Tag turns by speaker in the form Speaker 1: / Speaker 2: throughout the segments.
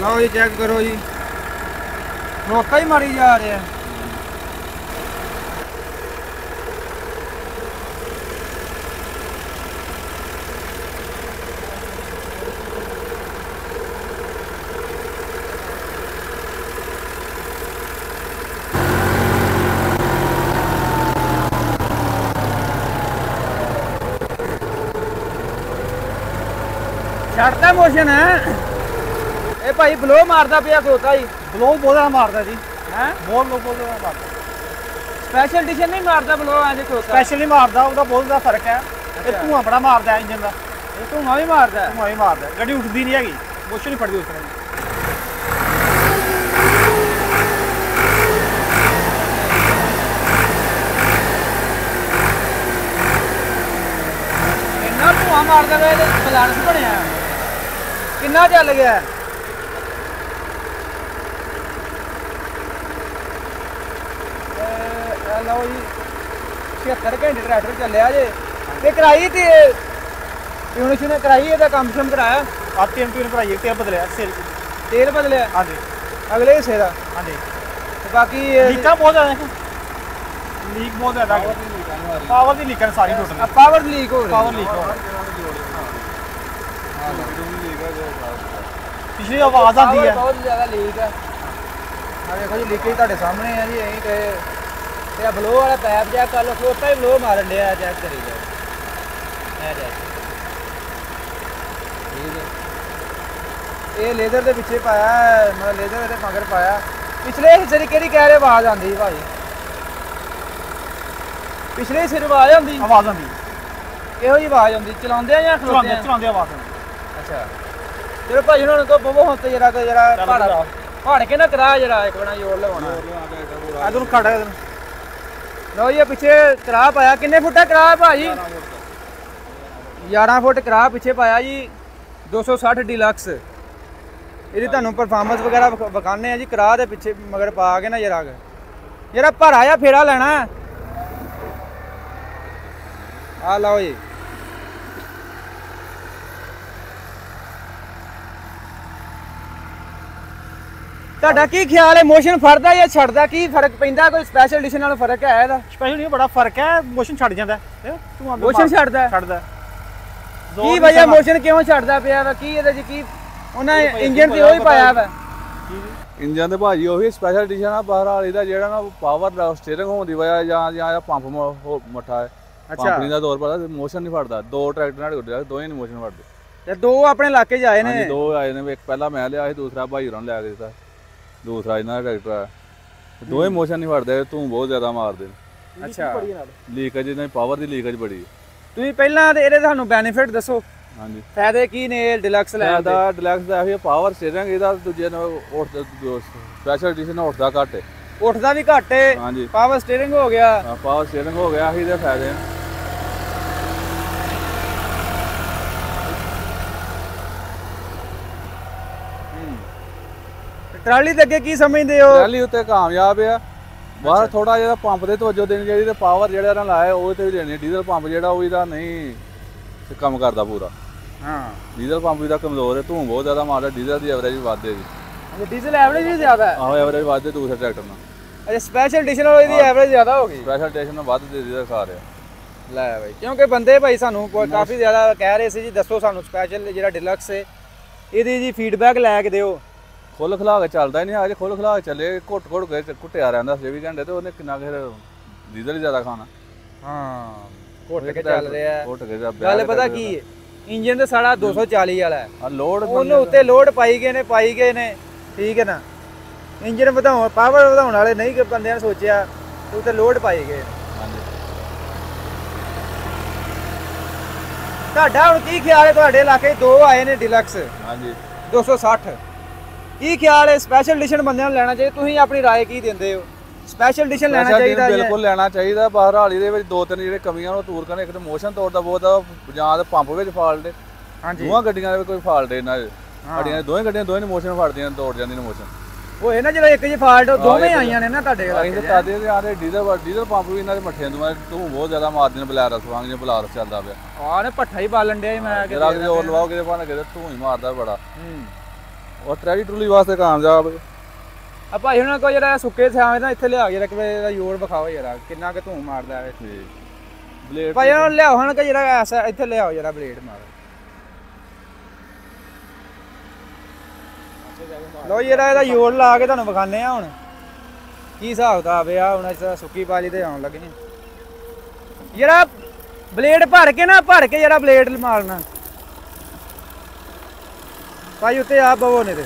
Speaker 1: ਲਓ ਜੀ ਚੈੱਕ ਕਰੋ ਜੀ, ਰੋਕਾ ਹੀ ਮਾਰੀ ਜਾ ਰਿਹਾ। ਛੱਡਦਾ ਮੋਸ਼ਨ ਇਹ ਭਾਈ ਬਲੋ ਮਾਰਦਾ ਪਿਆ ਖੋਤਾ ਜੀ।
Speaker 2: ਬਲੋ ਬਹੁਤ ਜ਼ਿਆਦਾ ਮਾਰਦਾ ਜੀ।
Speaker 1: ਹੈ
Speaker 2: ਬਹੁਤ ਮਾਰਦਾ।
Speaker 1: ਸਪੈਸ਼ਲ ਐਡੀਸ਼ਨ ਨਹੀਂ ਮਾਰਦਾ ਬਲੋ ਐਂ ਖੋਤਾ।
Speaker 2: ਸਪੈਸ਼ਲ ਨਹੀਂ ਮਾਰਦਾ, ਉਹਦਾ ਬਹੁਤ ਜ਼ਿਆਦਾ ਫਰਕ ਹੈ। ਇਹ ਧੂਆਂ ਬੜਾ ਮਾਰਦਾ ਇੰਜਨ ਦਾ।
Speaker 1: ਇਹ ਧੂਆਂ ਵੀ ਮਾਰਦਾ।
Speaker 2: ਧੂਆਂ ਵੀ ਮਾਰਦਾ, ਗੱਡੀ ਉੱਠਦੀ ਨਹੀਂ ਹੈਗੀ, ਮੋਸ਼ਨ ਨਹੀਂ ਫੜਦੀ ਉਸ ਤਰ੍ਹਾਂ।
Speaker 1: ਇੰਨਾ ਧੂਆਂ ਮਾਰਦਾ ਵੇ ਇਹਦੇ ਬੈਲੈਂਸ ਬਣਿਆ ਕਿੰਨਾ ਚੱਲ ਗਿਆ। ਲਓ ਜੀ 76 ਘੰਟੇ ਟਰੈਕਟਰ ਚੱਲਿਆ ਜੇ ਤੇ ਕਰਾਈ ਤੇ ਟਿਊਨਿਸ਼ ਨੇ ਕਰਾਈ, ਇਹਦਾ ਕੰਮ ਸ਼ਮ ਕਰਾਇਆ।
Speaker 2: ਆ ਤਿੰਨ ਭਰਾਈ ਤੇਲ ਬਦਲਿਆ,
Speaker 1: ਤੇਲ ਬਦਲਿਆ
Speaker 2: ਹਾਂਜੀ
Speaker 1: ਅਗਲੇ ਹਿੱਸੇ ਦਾ।
Speaker 2: ਹਾਂਜੀ
Speaker 1: ਤੇ ਬਾਕੀ
Speaker 2: ਲੀਕਾਂ ਬਹੁਤ ਜ਼ਿਆਦਾ, ਲੀਕ ਬਹੁਤ ਜ਼ਿਆਦਾ, ਪਾਵਰ ਦੀ ਲੀਕਾਂ ਸਾਰੀ ਟੁੱਟ
Speaker 1: ਪਾਵਰ ਲੀਕ ਹੋ ਰਹੀ।
Speaker 2: ਪਾਵਰ ਲੀਕ ਹੋ ਰਹੀ, ਪਿਛਲੀ ਆਵਾਜ਼ ਆਉਂਦੀ ਹੈ
Speaker 1: ਬਹੁਤ ਜ਼ਿਆਦਾ ਲੀਕ ਹੈ। ਆ ਦੇਖੋ ਜੀ ਲੀਕੇਜ ਤੁਹਾਡੇ ਸਾਹਮਣੇ ਆ ਜੀ। ਅਸੀਂ ਤੇ ਬਲੋ ਵਾਲਾ ਪੈਪ ਚੈੱਕ ਕਰ ਲਓ, ਖੋਤਾ ਹੀ ਬਲੋ ਮਾਰਨ ਡਿਆ, ਚੈੱਕ ਕਰੀ ਜਾਓ। ਠੀਕ ਹੈ, ਇਹ ਲੇਜ਼ਰ ਦੇ ਪਿੱਛੇ ਪਾਇਆ, ਮਤਲਬ ਲੇਜ਼ਰ ਇਹਦੇ ਮਗਰ ਪਾਇਆ। ਪਿਛਲੇ ਹਿੱਸੇ ਦੀ ਕਿਹੜੀ ਕਹਿ ਰਹੇ ਆਵਾਜ਼ ਆਉਂਦੀ ਭਾਈ? ਪਿਛਲੇ ਹਿੱਸੇ ਦੀ ਆਵਾਜ਼ ਆਉਂਦੀ?
Speaker 2: ਆਵਾਜ਼ ਆਉਂਦੀ
Speaker 1: ਇਹੋ ਜਿਹੀ ਆਵਾਜ਼ ਆਉਂਦੀ ਚਲਾਉਂਦੇ ਆ ਜਾਂ ਖਲੋਤੇ ਆ?
Speaker 2: ਚਲਾਉਂਦੇ ਆਵਾਜ਼ ਆਉਂਦੀ।
Speaker 1: ਅੱਛਾ ਚਲੋ ਭਾਈ ਉਹਨਾਂ ਨੂੰ ਕਹੋ ਬਵੋ ਹੁਣ ਤੇ ਜਰਾ ਪਹਾੜ ਕੇ ਨਾ ਕਰਾ ਜਰਾ ਇੱਕ ਬਣਾ ਜੋਰ ਲਵਾਉਣਾ।
Speaker 2: ਇਧਰ ਨੂੰ ਖੜਾ ਇਧਰ।
Speaker 1: ਲਓ ਜੀ ਪਿੱਛੇ ਕਰਾ ਪਾਇਆ। ਕਿੰਨੇ ਫੁੱਟ ਦਾ ਕਰਾ ਭਾਜੀ? 11 ਫੁੱਟ ਕਰਾ ਪਿੱਛੇ ਪਾਇਆ ਜੀ। 260 ਡੀਲਕਸ। ਇਹਦੀ ਤੁਹਾਨੂੰ ਪਰਫਾਰਮੈਂਸ ਵਗੈਰਾ ਵਿਖਾਣੇ ਆ ਜੀ। ਕਰਾ ਦੇ ਪਿੱਛੇ ਮਗਰ ਪਾ ਕੇ ਨਾ ਜਰਾ ਭਰਾ ਆ ਫੇਰਾ ਲੈਣਾ। ਆ ਲਓ ਜੀ ਤੁਹਾਡਾ ਕੀ ਖਿਆਲ ਹੈ? ਮੋਸ਼ਨ ਫੜਦਾ ਜਾਂ ਛੱਡਦਾ? ਕੀ ਫਰਕ ਪੈਂਦਾ? ਕੋਈ ਸਪੈਸ਼ਲ ਐਡੀਸ਼ਨ ਨਾਲ ਫਰਕ ਹੈ ਇਹਦਾ?
Speaker 2: ਸਪੈਸ਼ਲ ਨਹੀਂ, ਬੜਾ ਫਰਕ ਹੈ। ਮੋਸ਼ਨ ਛੱਡ ਜਾਂਦਾ,
Speaker 1: ਮੋਸ਼ਨ ਛੱਡਦਾ ਕੀ ਵਜ੍ਹਾ? ਮੋਸ਼ਨ ਕਿਉਂ ਛੱਡਦਾ ਪਿਆ ਵਾ? ਕੀ ਇਹਦੇ ਚ ਕੀ ਉਹਨਾਂ ਇੰਜਨ ਤੇ ਉਹੀ ਪਾਇਆ ਵਾ?
Speaker 3: ਇੰਜਨ ਤੇ ਭਾਜੀ ਉਹੀ ਸਪੈਸ਼ਲ ਐਡੀਸ਼ਨ ਆ ਬਾਹਰ ਵਾਲੀ ਦਾ, ਜਿਹੜਾ ਨਾ ਪਾਵਰ ਸਟੀਅਰਿੰਗ ਹੋਣ ਦੀ ਵਜ੍ਹਾ ਜਾਂ ਪੰਪ ਮੱਠਾ ਹੈ। ਕੰਪਨੀ ਦਾ ਤੌਰ ਪਰ ਮੋਸ਼ਨ ਨਹੀਂ ਫੜਦਾ। ਦੋ ਟਰੈਕਟਰ ਨਾਲ ਉੱਡਿਆ, ਦੋਵੇਂ ਨਹੀਂ ਮੋਸ਼ਨ ਫੜਦੇ।
Speaker 1: ਤੇ ਦੋ ਆਪਣੇ ਇਲਾਕੇ 'ਚ ਆਏ ਨੇ?
Speaker 3: ਦੋ ਆਏ ਨੇ, ਇੱਕ ਪਹਿਲਾਂ ਮੈਂ ਲਿਆ ਸੀ, ਦੂਸਰਾ ਭਾਈ ਹੋਰਾਂ ਨੇ ਲਿਆ ਕੇ ਦਿੱਤਾ, ਦੂਸਰਾ ਇਹਨਾਂ ਦਾ ਟਰੈਕਟਰ ਆ। ਦੋਵੇਂ ਮੋਸ਼ਨ ਨਹੀਂ ਫੜਦੇ, ਧੂੰ ਬਹੁਤ ਜ਼ਿਆਦਾ ਮਾਰਦੇ ਨੇ।
Speaker 1: ਅੱਛਾ
Speaker 3: ਲੀਕੇਜ ਇਹਨਾਂ ਦੀ ਪਾਵਰ ਦੀ ਲੀਕੇਜ ਬੜੀ ਹੈ।
Speaker 1: ਤੁਸੀਂ ਪਹਿਲਾਂ ਤੇ ਇਹਦੇ ਤੁਹਾਨੂੰ ਬੈਨੀਫਿਟ ਦੱਸੋ।
Speaker 3: ਹਾਂਜੀ
Speaker 1: ਫਾਇਦੇ ਕੀ ਨੇ ਡਿਲਕਸ ਲੈਣ ਦੇ?
Speaker 3: ਡਿਲਕਸ ਦਾ ਇਹ ਪਾਵਰ ਸਟੀਅਰਿੰਗ ਇਹਦਾ ਦੂਜੇ ਨਾਲ ਸਪੈਸ਼ਲ ਐਡੀਸ਼ਨ ਉੱਠਦਾ ਘੱਟ ਹੈ।
Speaker 1: ਉੱਠਦਾ ਵੀ ਘੱਟ ਹੈ।
Speaker 3: ਹਾਂਜੀ
Speaker 1: ਪਾਵਰ ਸਟੀਅਰਿੰਗ ਹੋ ਗਿਆ।
Speaker 3: ਪਾਵਰ ਸਟੀਅਰਿੰਗ ਹੋ ਗਿਆ, ਇਹਦੇ ਫਾਇਦੇ ਨੇ।
Speaker 1: ਟਰਾਲੀ ਦੇ ਅੱਗੇ ਕੀ ਸਮਝਦੇ ਹੋ?
Speaker 3: ਟਰਾਲੀ ਉੱਤੇ ਕਾਮਯਾਬ ਆ। ਬਾਹਰ ਥੋੜਾ ਜਿਹਾ ਪੰਪ ਦੇ ਤਵੱਜੋ ਦੇਣੀ ਚਾਹੀਦੀ, ਤੇ ਪਾਵਰ ਜਿਹੜਾ ਇਹਨਾਂ ਲਾਇਆ ਉਹ ਤੇ ਵੀ ਦੇਣੀ। ਡੀਜ਼ਲ ਪੰਪ ਜਿਹੜਾ ਉਹ ਇਹਦਾ ਨਹੀਂ ਕੰਮ ਕਰਦਾ ਪੂਰਾ।
Speaker 1: ਹਾਂ
Speaker 3: ਡੀਜ਼ਲ ਪੰਪ ਇਹਦਾ ਕਮਜ਼ੋਰ ਹੈ, ਧੂੰ ਬਹੁਤ ਜ਼ਿਆਦਾ ਮਾਰਦਾ। ਡੀਜ਼ਲ ਦੀ ਐਵਰੇਜ ਵੀ ਵੱਧ ਹੈ ਜੀ।
Speaker 1: ਡੀਜ਼ਲ ਐਵਰੇਜ ਵੀ ਜ਼ਿਆਦਾ ਹੈ?
Speaker 3: ਆਹੋ ਐਵਰੇਜ ਵੱਧ ਹੈ ਦੂਸਰੇ ਟਰੈਕਟਰ ਨਾਲ।
Speaker 1: ਅੱਛਾ ਸਪੈਸ਼ਲ ਐਡੀਸ਼ਨ ਨਾਲ ਇਹਦੀ ਐਵਰੇਜ ਜ਼ਿਆਦਾ ਹੋ ਗਈ?
Speaker 3: ਸਪੈਸ਼ਲ ਐਡੀਸ਼ਨ ਨਾਲ ਵੱਧ ਦੇ ਡੀਜ਼ਲ ਖਾ ਰਿਹਾ।
Speaker 1: ਲੈ ਬਾਈ, ਕਿਉਂਕਿ ਬੰਦੇ ਭਾਈ ਸਾਨੂੰ ਕਾਫੀ ਜ਼ਿਆਦਾ ਕਹਿ ਰਹੇ ਸੀ ਜੀ ਦੱਸੋ ਸਾਨੂੰ ਸਪੈਸ਼ਲ ਜਿਹੜਾ ਡਿਲਕਸ ਹੈ ਇਹਦੀ ਜੀ ਫੀਡਬੈਕ ਲੈ ਕੇ ਦਿਓ।
Speaker 3: ਖੁੱਲ ਖਲਾ ਕੇ ਚੱਲਦਾ ਹੀ ਨਹੀਂ, ਅੱਜ ਖੁੱਲ ਖਲਾ ਕੇ ਚੱਲੇ, ਘੁੱਟ ਕੇ ਘੁੱਟਿਆ ਰਹਿੰਦਾ 24 ਘੰਟੇ, ਤੇ ਉਹਨੇ ਕਿੰਨਾ ਕੁ ਡੀਜ਼ਲ ਹੀ ਜ਼ਿਆਦਾ ਖਾਣਾ।
Speaker 1: ਹਾਂ ਘੁੱਟ ਕੇ ਚੱਲ ਰਿਹਾ।
Speaker 3: ਘੁੱਟ ਕੇ
Speaker 1: ਗੱਲ ਪਤਾ ਕੀ ਹੈ, ਇੰਜਨ ਤੇ ਸਾਡਾ 240 ਵਾਲਾ ਹੈ।
Speaker 3: ਲੋਡ
Speaker 1: ਉਹਨੂੰ ਉੱਤੇ ਲੋਡ ਪਾਈ ਗਏ ਨੇ ਠੀਕ ਹੈ ਨਾ। ਇੰਜਨ ਵਧਾਉਣ ਪਾਵਰ ਵਧਾਉਣ ਵਾਲੇ ਨਹੀਂ ਕਿ ਬੰਦਿਆਂ ਨੇ ਸੋਚਿਆ, ਉੱਤੇ ਲੋਡ ਪਾਈ ਗਏ। ਤੁਹਾਡਾ ਹੁਣ ਕੀ ਖਿਆਲ ਹੈ? ਤੁਹਾਡੇ ਇਲਾਕੇ ਦੋ ਆਏ ਨੇ ਡਿਲਕਸ।
Speaker 3: ਹਾਂਜੀ
Speaker 1: 260 ਕੀ ਖਿਆਲ ਹੈ? ਸਪੈਸ਼ਲ ਐਡੀਸ਼ਨ ਬੰਦਿਆਂ ਨੂੰ ਲੈਣਾ ਚਾਹੀਦਾ? ਤੁਸੀਂ ਆਪਣੀ ਰਾਏ ਕੀ ਦਿੰਦੇ ਹੋ? ਸਪੈਸ਼ਲ ਐਡੀਸ਼ਨ ਲੈਣਾ ਚਾਹੀਦਾ?
Speaker 3: ਬਿਲਕੁਲ ਲੈਣਾ ਚਾਹੀਦਾ। ਬਾਹਰ ਹਾਲੀ ਦੇ ਵਿੱਚ ਦੋ ਤਿੰਨ ਜਿਹੜੇ ਕਮੀਆਂ ਉਹ ਦੂਰ ਕਰਨ। ਇੱਕ ਤਾਂ ਮੋਸ਼ਨ ਤੋੜਦਾ ਬਹੁਤ, ਜਾਂ ਤਾਂ ਪੰਪ ਵਿੱਚ ਫਾਲਟ ਹੈ।
Speaker 1: ਹਾਂਜੀ
Speaker 3: ਦੋਵਾਂ ਗੱਡੀਆਂ ਦੇ ਵਿੱਚ ਕੋਈ ਫਾਲਟ ਹੈ ਇਹਨਾਂ ਦੇ। ਸਾਡੀਆਂ ਦੋਵੇਂ ਗੱਡੀਆਂ ਦੋਵੇਂ ਮੋਸ਼ਨ ਫੜਦੀਆਂ, ਤੋੜ ਜਾਂਦੀਆਂ ਨੇ ਮੋਸ਼ਨ।
Speaker 1: ਉਹ ਇਹ ਨਾ ਜਿਹੜਾ ਇੱਕ ਜੀ ਫਾਲਟ ਦੋਵੇਂ ਆਈਆਂ ਨੇ ਨਾ ਤੁਹਾਡੇ ਕੋਲ?
Speaker 3: ਅਸੀਂ ਤਾਂ ਤਾਦੇ ਤੇ ਆਦੇ ਡੀਜ਼ਲ ਪੰਪ ਵੀ ਇਹਨਾਂ ਦੇ ਮੱਠਿਆਂ ਤੋਂ ਧੂੰ ਬਹੁਤ ਜ਼ਿਆਦਾ ਮਾਰਦੇ ਨੇ। ਬਲੈਰਸ ਵਾਂਗ ਜਿਹਾ ਬਲਾਰਸ ਚੱਲਦਾ ਪਿਆ।
Speaker 1: ਆਹ ਨੇ ਭੱਠਾ ਹੀ ਬਾਲਣ ਡਿਆ ਮੈਂ
Speaker 3: ਜਰਾ ਕਿ ਹੋਰ ਲਵਾਓ ਕਿਤੇ ਭਾਵੇਂ ਕਿਤੇ ਧੂੰ ਹੀ ਮਾਰਦਾ ਬੜਾ। ਉਹ ਟਰੈਲੀ ਟਰੂਲੀ ਵਾਸਤੇ ਕਾਮਯਾਬ ਹੈ।
Speaker 1: ਆ ਭਾਈ ਉਹਨਾਂ ਕੋਲ ਜਿਹੜਾ ਸੁੱਕੇ ਥਾਵੇਂ ਤਾਂ ਇੱਥੇ ਲਿਆ ਕੇ ਰੱਖ ਵੇ ਇਹਦਾ ਜੋੜ ਵਿਖਾਓ ਯਾਰ ਕਿੰਨਾ ਕੁ ਧੂੰ ਮਾਰਦਾ ਹੈ
Speaker 3: ਬਲੇਡ
Speaker 1: ਭਾਈ ਉਹਨਾਂ ਨੂੰ ਲਿਆਓ ਹਣ ਕਿ ਜਿਹੜਾ ਐਸਾ ਇੱਥੇ ਲਿਆਓ ਜਿਹੜਾ ਬਲੇਡ ਮਾਰੋ। ਲੋ ਜਿਹੜਾ ਇਹਦਾ ਜੋੜ ਲਾ ਕੇ ਤੁਹਾਨੂੰ ਵਿਖਾਣੇ ਆ ਹੁਣ ਕੀ ਹਿਸਾਬ ਕਿਤਾਬ ਆ। ਹੁਣ ਇਸ ਸੁੱਕੀ ਬਾਜੀ ਤੇ ਆਉਣ ਲੱਗੇ ਜਿਹੜਾ ਬਲੇਡ ਭਰ ਕੇ ਜਿਹੜਾ ਬਲੇਡ ਮਾਰਨਾ ਭਾਈ ਉੱਤੇ ਆ ਬਵੋ ਨੇ ਤੇ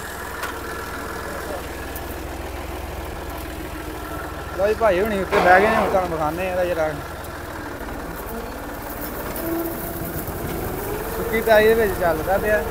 Speaker 1: ਲੋ ਭਾਈ ਹੁਣੀ ਉੱਤੇ ਬਹਿ ਗਏ ਨੇ ਹੁਣ ਤੁਹਾਨੂੰ ਵਿਖਾਣੇ ਇਹਦਾ ਜਿਹੜਾ ਸੁੱਕੀ ਬਾਜੀ ਦੇ ਵਿੱਚ ਚੱਲਦਾ ਪਿਆ।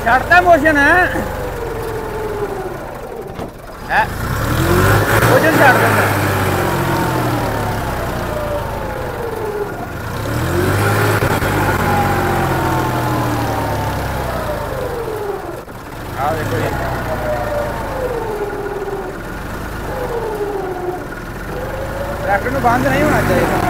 Speaker 1: ਛੱਡਦਾ ਮੋਸ਼ਨ ਹੈ ਮੋਸ਼ਨ ਛੱਡ ਦਿੰਦਾ। ਆ ਦੇਖੋ ਜੀ ਟਰੈਕਟਰ ਨੂੰ ਬੰਦ ਨਹੀਂ ਹੋਣਾ ਚਾਹੀਦਾ।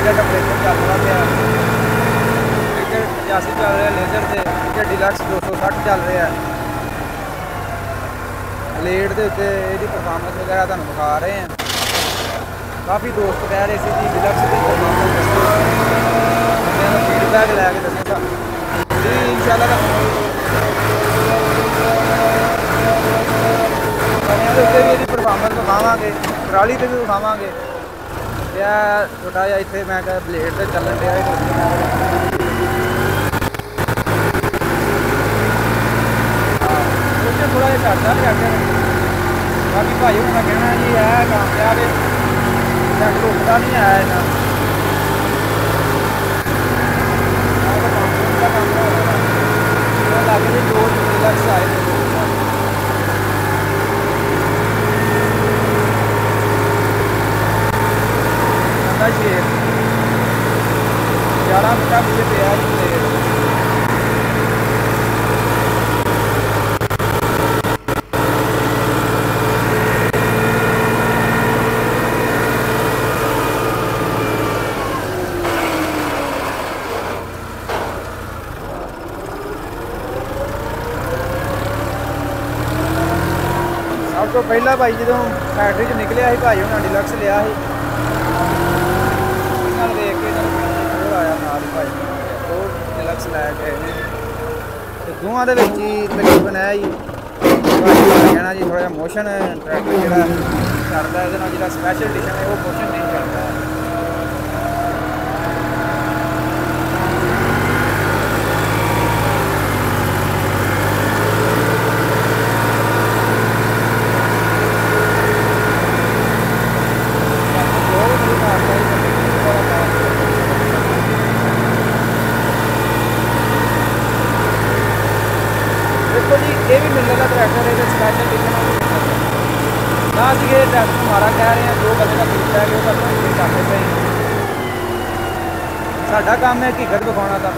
Speaker 1: ਦਾ ਟੈਂਪਰੇਚਰ ਚੱਲ ਰਿਹਾ ਪਿਆ 85 ਚੱਲ ਰਿਹਾ ਲੇਜ਼ਰ ਤੇ ਡਿਲਕਸ 260 ਚੱਲ ਰਿਹਾ। ਬਲੇਡ ਦੇ ਉੱਤੇ ਇਹਦੀ ਪਰਫਾਰਮੈਂਸ ਵਗੈਰਾ ਤੁਹਾਨੂੰ ਵਿਖਾ ਰਹੇ ਹਾਂ। ਕਾਫੀ ਦੋਸਤ ਕਹਿ ਰਹੇ ਸੀ ਜੀ ਡਿਲਕਸ ਦੀ ਪਰਫਾਰਮੈਂਸ ਦੱਸੋ ਫੀਡਬੈਕ ਲੈ ਕੇ ਦੱਸੋ ਜੀ ਇਨਸ਼ਾਅੱਲਾ ਦੇ ਉੱਤੇ ਵੀ ਇਹਦੀ ਪਰਫਾਰਮੈਂਸ ਵਿਖਾਵਾਂਗੇ ਟਰਾਲੀ ਤੇ ਵੀ ਵਿਖਾਵਾਂਗੇ। ਛੋਟਾ ਜਿਹਾ ਇੱਥੇ ਮੈਂ ਕਿਹਾ ਬਲੇਡ ਤੇ ਚੱਲਣ ਡਿਆ ਥੋੜਾ ਜਿਹਾ ਕਰਦਾ ਟਰੈਕਟਰ। ਬਾਕੀ ਭਾਈ ਹੁਣ ਮੈਂ ਕਹਿਣਾ ਜੀ ਇਹ ਕਾਮਯਾਬ ਹੈ ਟਰੈਕਟਰ ਰੁਕਦਾ ਨਹੀਂ ਆਇਆ ਇਹਨਾਂ ਦਾ ਕੰਮ ਲੱਗ ਜੇ ਦੋ ਡਿਲਕਸ ਆਏ ਸ਼ੇਰ 11 ਮਿੰਟਾਂ ਪਿੱਛੇ ਪਿਆ ਜੀ ਪਲੇਟ। ਸਭ ਤੋਂ ਪਹਿਲਾਂ ਭਾਈ ਜਦੋਂ ਫੈਕਟਰੀ 'ਚ ਨਿਕਲਿਆ ਸੀ ਭਾਈ ਉਹਨਾਂ ਡਿਲਕਸ ਲਿਆ ਸੀ ਦੇਖ ਕੇ ਹੋਰ ਆਇਆ ਨਾਲ ਹੀ ਭਾਈ ਦੋ ਡਿਲਕਸ ਲੈ ਕੇ ਤੇ ਦੋਵਾਂ ਦੇ ਵਿੱਚ ਹੀ ਤਕਰੀਬਨ ਹੈ ਜੀ ਕਹਿਣਾ ਜੀ ਥੋੜਾ ਜਿਹਾ ਮੋਸ਼ਨ ਟਰੈਕਟਰ ਜਿਹੜਾ ਕਰਦਾ ਇਹਦੇ ਨਾਲ ਜਿਹੜਾ ਸਪੈਸ਼ਲ ਐਡੀਸ਼ਨ ਹੈ ਉਹ ਮੋਸ਼ਨ ਨਹੀਂ ਕਰਦਾ। देखो जी ये भी मिलेगा ट्रैक्टर है स्पेशल एडिशन ना जी ये ट्रैक्टर हमारा कह रहे हैं जो बंदे का फीडबैक है वो करना चाहते सही साडा काम है हकीकत दिखाना था।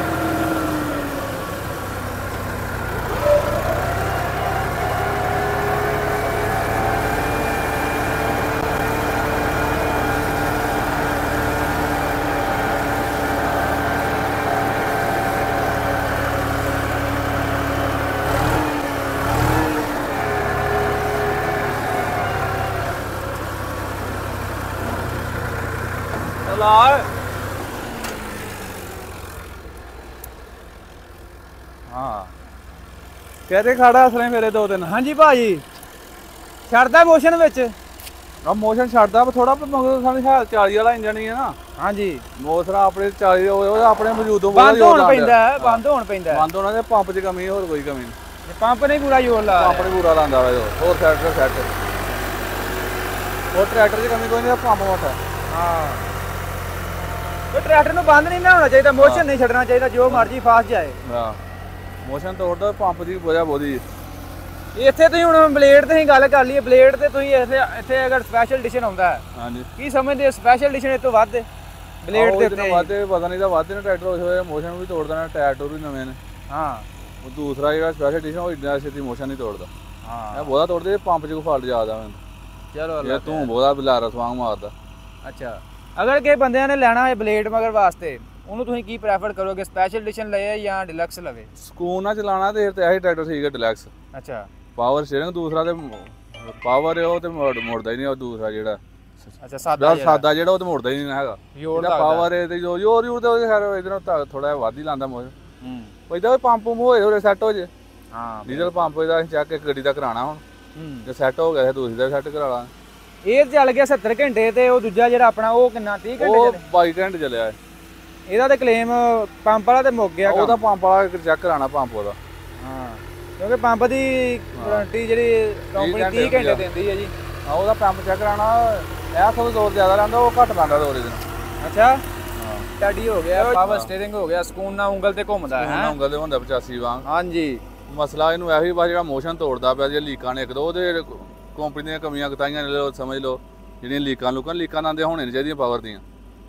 Speaker 3: ਹਾਂ ਕਹਦੇ ਖੜਾ ਅਸਲੇ ਮੇਰੇ 2-3
Speaker 1: ਹਾਂਜੀ ਭਾਜੀ ਛੱਡਦਾ ਮੋਸ਼ਨ ਵਿੱਚ
Speaker 3: ਆ ਮੋਸ਼ਨ ਛੱਡਦਾ ਥੋੜਾ ਮਗਰ ਸਾਨੂੰ ਹਾਲ 40 ਵਾਲਾ ਇੰਜਣ ਹੀ ਹੈ ਨਾ
Speaker 1: ਹਾਂਜੀ
Speaker 3: ਮੋਸਰਾ ਆਪਣੇ 40 ਉਹ ਆਪਣੇ ਮੌਜੂਦੋਂ
Speaker 1: ਬੰਦ ਹੋਣ ਪੈਂਦਾ ਹੈ ਬੰਦ ਹੋਣ ਪੈਂਦਾ
Speaker 3: ਬੰਦ ਹੋਣਾ ਤੇ ਪੰਪ 'ਚ ਕਮੀ ਹੋਰ ਕੋਈ ਕਮੀ ਨਹੀਂ
Speaker 1: ਪੰਪ ਨਹੀਂ ਪੂਰਾ ਜ਼ੋਰ ਲਾ
Speaker 3: ਪੰਪ ਨੇ ਪੂਰਾ ਲਾਂਦਾ ਵਾ ਹੋਰ ਸੈਟ ਹੋਰ ਟਰੈਕਟਰ 'ਚ ਕਮੀ ਕੋਈ ਨਹੀਂ ਪੰਪ ਮੋਟਾ
Speaker 1: ਹਾਂ ਉਹ ਟਰੈਕਟਰ ਨੂੰ ਬੰਦ ਨਹੀਂ ਨਾ ਹੋਣਾ ਚਾਹੀਦਾ ਮੋਸ਼ਨ ਨਹੀਂ ਛੱਡਣਾ ਚਾਹੀਦਾ ਜੋ ਮਰਜ਼ੀ ਫਾਸਟ ਜਾਏ
Speaker 3: ਹਾਂ ਮੋਸ਼ਨ ਤੋੜਦਾ ਪੰਪ ਦੀ ਵਜ੍ਹਾ ਬਹੁਤੀ
Speaker 1: ਇੱਥੇ ਤੁਸੀਂ ਹੁਣ ਬਲੇਡ ਤੇ ਹੀ ਗੱਲ ਕਰ ਲਈਏ ਬਲੇਡ ਤੇ ਤੁਸੀਂ ਇੱਥੇ ਅਗਰ ਸਪੈਸ਼ਲ ਐਡੀਸ਼ਨ ਆਉਂਦਾ ਹੈ
Speaker 3: ਹਾਂਜੀ
Speaker 1: ਕੀ ਸਮਝਦੇ ਹੋ ਸਪੈਸ਼ਲ ਐਡੀਸ਼ਨ ਇਹ ਤੋਂ ਵੱਧ ਬਲੇਡ ਦੇ ਉੱਤੇ
Speaker 3: ਵਾਧੇ ਪਤਾ ਨਹੀਂ ਤਾਂ ਵਾਧੇ ਨੇ ਟਰੈਕਟਰ ਹੋਏ ਮੋਸ਼ਨ ਵੀ ਤੋੜ ਦੇਣਾ ਟਾਇਰ ਟੂਰ ਵੀ ਨਵੇਂ ਨੇ
Speaker 1: ਹਾਂ
Speaker 3: ਉਹ ਦੂਸਰਾ ਜਿਹੜਾ ਸਪੈਸ਼ਲ ਐਡੀਸ਼ਨ ਉਹ ਇੰਨਾ ਛੇਤੀ ਮੋਸ਼ਨ ਨਹੀਂ ਤੋੜਦਾ
Speaker 1: ਹਾਂ
Speaker 3: ਇਹ ਬਹੁਤਾ ਤੋੜਦੇ ਪੰਪ 'ਚ ਕੋ ਫਾਲਟ ਜ਼ਿਆਦਾ ਮੈਨੂੰ
Speaker 1: ਚਲੋ
Speaker 3: ਇਹ ਤੂੰ ਬਹੁਤਾ ਬਲਾਰਾ ਸਵਾਂਗ ਮਾਰਦਾ
Speaker 1: ਅੱਛਾ ਅਗਰ ਕਿਸੇ ਬੰਦਿਆਂ ਨੇ ਲੈਣਾ ਹੈ ਬਲੇਡ ਮਗਰ ਵਾਸਤੇ ਉਹਨੂੰ ਤੁਸੀਂ ਕੀ ਪ੍ਰੈਫਰ ਕਰੋਗੇ ਸਪੈਸ਼ਲ ਐਡੀਸ਼ਨ ਲਏ ਜਾਂ ਡਿਲਕਸ ਲਵੇ
Speaker 3: ਸਕੂਨ ਨਾਲ ਚਲਾਣਾ ਤੇ ਫਿਰ ਇਹੀ ਟਰੈਕਟਰ ਠੀਕ ਹੈ ਡਿਲੈਕਸ
Speaker 1: ਅੱਛਾ
Speaker 3: ਪਾਵਰ ਸਟੀਅਰਿੰਗ ਦੂਸਰਾ ਤੇ ਪਾਵਰ ਉਹ ਤੇ ਮੁੜਦਾ ਹੀ ਨਹੀਂ ਉਹ ਦੂਸਰਾ ਜਿਹੜਾ
Speaker 1: ਅੱਛਾ ਸਾਦਾ
Speaker 3: ਸਾਦਾ ਜਿਹੜਾ ਉਹ ਤੇ ਮੁੜਦਾ ਹੀ ਨਹੀਂ ਹੈਗਾ ਜਿਹੜਾ ਪਾਵਰ ਹੈ ਤੇ ਜੋ ਯੋਰ ਤੇ ਉਹਦੇ ਖੈਰ ਇਧਰੋਂ ਥੋੜਾ ਵੱਧ ਹੀ ਲਾਂਦਾ ਮੋਸ਼ਨ ਪੈਦਾ ਉਹ ਪੰਪ ਹੋਏ ਸੈੱਟ ਹੋ ਜੇ
Speaker 1: ਹਾਂ
Speaker 3: ਡੀਜ਼ਲ ਪੰਪ ਇਹਦਾ ਅਸੀਂ ਚੱਕ ਕੇ ਗੱਡੀ ਦਾ ਕਰਾਣਾ ਹੁਣ ਜੇ ਸੈੱਟ ਹੋ ਗਿਆ ਫਿਰ ਦੂਸਰੀ ਦਾ ਸੈੱਟ ਕਰਾ ਲਾਂ
Speaker 1: ਇਹ ਚੱਲ ਗਿਆ 70 ਘੰਟੇ ਤੇ ਉਹ ਦੂਜਾ ਜਿਹੜਾ ਆਪਣਾ ਉਹ ਕਿੰਨਾ 30 ਘੰਟੇ
Speaker 3: ਉਹ 22 ਘੰਟੇ ਚੱਲਿਆ ਹੈ
Speaker 1: ਇਹਦਾ ਤੇ ਕਲੇਮ ਪੰਪ ਵਾਲਾ ਤੇ ਮੁੱਕ ਗਿਆ
Speaker 3: ਉਹਦਾ ਪੰਪ ਵਾਲਾ ਚੈੱਕ ਕਰਾਣਾ ਪੰਪ ਉਹਦਾ
Speaker 1: ਹਾਂ ਕਿਉਂਕਿ ਪੰਪ ਦੀ ਵਾਰੰਟੀ ਜਿਹੜੀ ਕੰਪਨੀ 30 ਘੰਟੇ ਦਿੰਦੀ ਹੈ ਜੀ
Speaker 3: ਹਾਂ ਉਹਦਾ ਪੰਪ ਚੈੱਕ ਕਰਾਣਾ ਇਹ ਸਭ ਜ਼ੋਰ ਜ਼ਿਆਦਾ ਲੈਂਦਾ ਉਹ ਘੱਟ ਲੈਂਦਾ ਜ਼ੋਰ ਇਹਦੇ ਨਾਲ
Speaker 1: ਅੱਛਾ ਹਾਂ ਟਾਡੀ ਹੋ ਗਿਆ ਪਾਵਰ ਸਟੀਅਰਿੰਗ ਹੋ ਗਿਆ ਸਕੂਨ ਨਾਲ ਉਂਗਲ ਤੇ ਘੁੰਮਦਾ ਹੈ
Speaker 3: ਉਂਗਲ ਤੇ ਹੁੰਦਾ 85 ਵਾਂਗ
Speaker 1: ਹਾਂਜੀ
Speaker 3: ਮਸਲਾ ਇਹਨੂੰ ਇਹੀ ਬਸ ਜਿਹੜਾ ਮੋਸ਼ਨ ਤੋੜਦਾ ਪਿਆ ਜੇ ਲੀਕਾਂ ਨੇ ਇੱਕ ਦੋ ਉਹਦੇ ਕੰਪਨੀ ਦੀਆਂ ਕਮੀਆਂ ਕਤਾਈਆਂ ਨੇ ਲੋ ਸਮਝ ਲਓ ਜਿਹੜੀਆਂ ਲੀਕਾਂ ਨਾਲ ਦੇ ਹੋਣੇ ਨਹੀਂ ਚਾਹੀਦੀਆਂ ਪਾਵਰ ਦੀਆਂ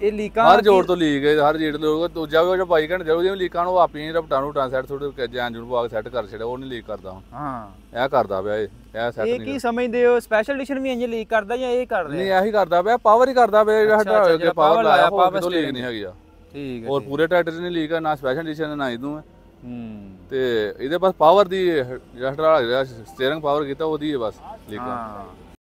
Speaker 1: ਇਹ ਲੀਕਾਂ
Speaker 3: ਹਰ ਜੋੜ ਤੋਂ ਲੀਕ ਹੈ ਹਰ ਜੇੜ ਤੋਂ ਦੂਜਾ ਵੀ ਉਹ 22 ਘੰਟੇ ਉਹਦੀਆਂ ਲੀਕਾਂ ਨੂੰ ਆਪੀ ਰਪਟਾਂ ਨੂੰ ਟ੍ਰਾਂਸੈਟ ਥੋੜੇ ਜੈਨ ਜੂਨ ਪਾ ਕੇ ਸੈੱਟ ਕਰ ਛੜਿਆ ਉਹ ਨਹੀਂ ਲੀਕ ਕਰਦਾ ਹੁਣ
Speaker 1: ਹਾਂ
Speaker 3: ਇਹ ਕਰਦਾ ਪਿਆ ਇਹ ਸੈੱਟ ਨਹੀਂ
Speaker 1: ਇਹ ਕੀ ਸਮਝਦੇ ਹੋ ਸਪੈਸ਼ਲ ਐਡੀਸ਼ਨ ਵੀ ਇੰਜ ਲੀਕ ਕਰਦਾ ਜਾਂ ਇਹ ਕਰਦਾ
Speaker 3: ਨਹੀਂ ਇਹੀ ਕਰਦਾ ਪਿਆ ਪਾਵਰ ਹੀ ਕਰਦਾ ਪਿਆ ਜਿਹੜਾ ਸਾਡਾ ਪਾਵਰ ਲਾਇਆ ਪਾਵਰ ਤੋਂ ਲੀਕ ਨਹੀਂ ਹੈਗੀ ਆ
Speaker 1: ਠੀਕ ਹੈ
Speaker 3: ਹੋਰ ਪੂਰੇ ਟਰੈਕਟਰ 'ਚ ਨਹੀਂ ਲੀਕ ਹੈ ਨਾ ਸਪੈਸ਼ਲ ਐਡੀਸ਼ਨ ਨਾ ਇਹਨੂੰ ਹੈ ਤੇ ਇਹਦੇ ਬਸ ਪਾਵਰ ਦੀ ਜਿਹੜਾ ਸਟੀਅਰਿੰਗ ਪਾਵਰ ਕੀਤਾ ਉਹਦੀ ਹੈ ਬਸ ਲੀਕ
Speaker 1: ਹਾਂ